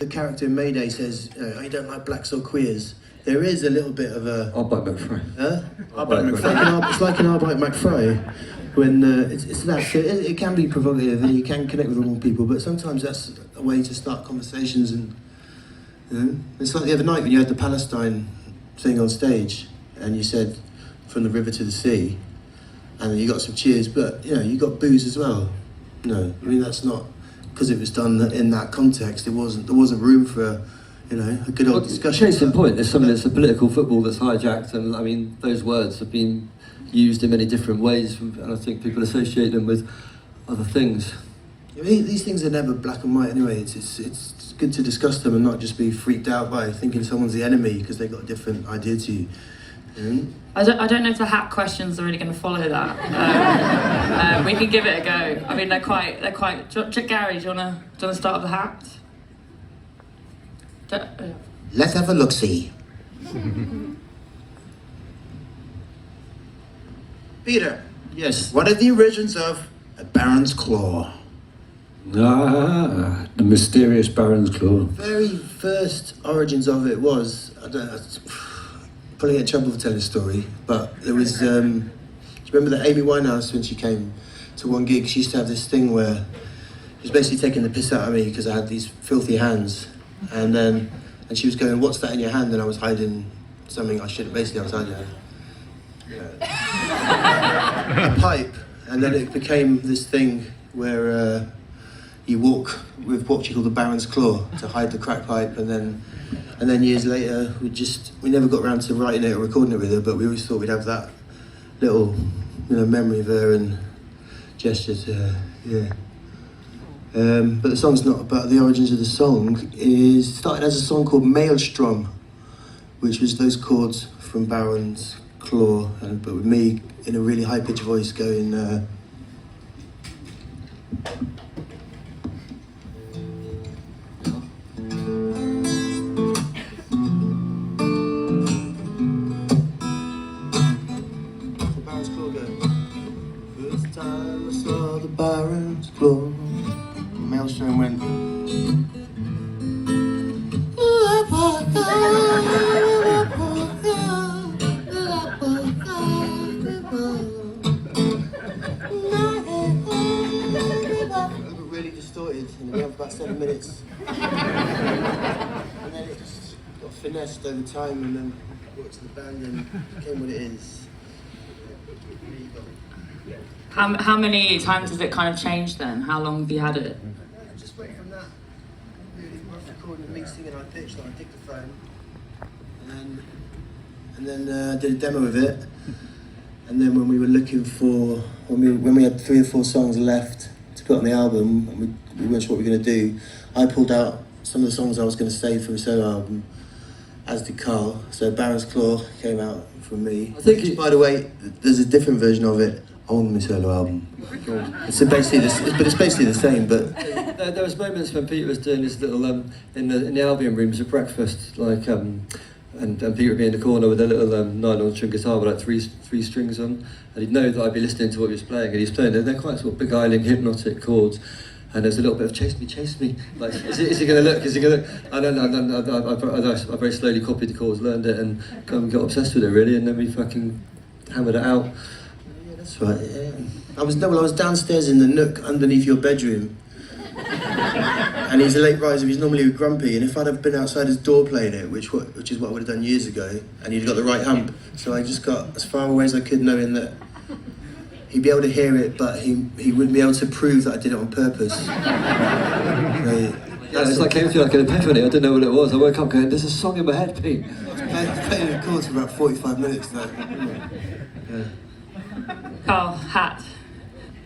The character in Mayday says, I don't like blacks or queers. There is a little bit of a... Arbeit McFry. Huh? Arbeit McFry. It's like an Arbeit McFry. When it's that, so it can be provocative and you can connect with the wrong people, but sometimes that's a way to start conversations. And you know, it's like the other night when you had the Palestine thing on stage and you said from the river to the sea, and you got some cheers, but you know, you got boos as well. No, I mean that's not because it was done in that context. There wasn't room for a good old discussion. Case in point, there's something that's a political football that's hijacked, and I mean those words have been used in many different ways, and I think people associate them with other things. I mean, these things are never black and white anyway. It's good to discuss them and not just be freaked out by thinking someone's the enemy because they've got a different idea to you. Mm-hmm. I don't know if the hat questions are really going to follow that. We can give it a go. I mean, they're quite. Gary, do you wanna start with the hat? Let's have a look-see. Peter. Yes. What are the origins of a Baron's Claw? Ah, the mysterious Baron's Claw. Very first origins of it was, I don't know, probably get in trouble for telling the story, but there was, do you remember that Amy Winehouse, when she came to one gig, she used to have this thing where she was basically taking the piss out of me because I had these filthy hands, and she was going, "What's that in your hand?" And I was hiding something I shouldn't, basically I was hiding a pipe, and then it became this thing where you walk with what you call the Baron's Claw to hide the crack pipe, and then years later we never got around to writing it or recording it with her, but we always thought we'd have that little memory of her and gesture to her. Yeah. But the song's not about the origins of the song. It started as a song called Maelstrom, which was those chords from Baron's Claw, but with me in a really high-pitched voice going Baron's Claw goes, first time I saw the Baron's Claw, Maelstrom went really distorted, and we have about 7 minutes. And then it just got finessed over time, and then worked to the band and became what it is. How many times has it kind of changed then? How long have you had it? I just went from that really rough recording of me singing high pitch on a dictaphone, and then did a demo of it. And then when we were looking for, when we had 3 or 4 songs left to put on the album, and we weren't sure what we were going to do, I pulled out some of the songs I was going to save for a solo album, as did Carl. So Baron's Claw came out from me. I think Which, by the way, there's a different version of it on my solo album. It's basically the same, but there was moments when Peter was doing this little in the Albion rooms at breakfast, like and Peter would be in the corner with a little nylon string guitar with like three strings on, and he'd know that I'd be listening to what he was playing, and he's playing. They're quite sort of beguiling, hypnotic chords, and there's a little bit of chase me. Like, is he going to look? Is he going to look? And then I very slowly copied the chords, learned it, and kind of got obsessed with it really, and then we fucking hammered it out. Yeah, that's right. Yeah. I was downstairs in the nook underneath your bedroom. And he's a late riser, he's normally grumpy, and if I'd have been outside his door playing it, which is what I would have done years ago, and he'd got the right hump, so I just got as far away as I could, knowing that he'd be able to hear it, but he wouldn't be able to prove that I did it on purpose. It's like came through like an epiphany. I didn't know what it was. I woke up going, "There's a song in my head, Pete." I was playing the chords for about 45 minutes though. Yeah. Carl, hat.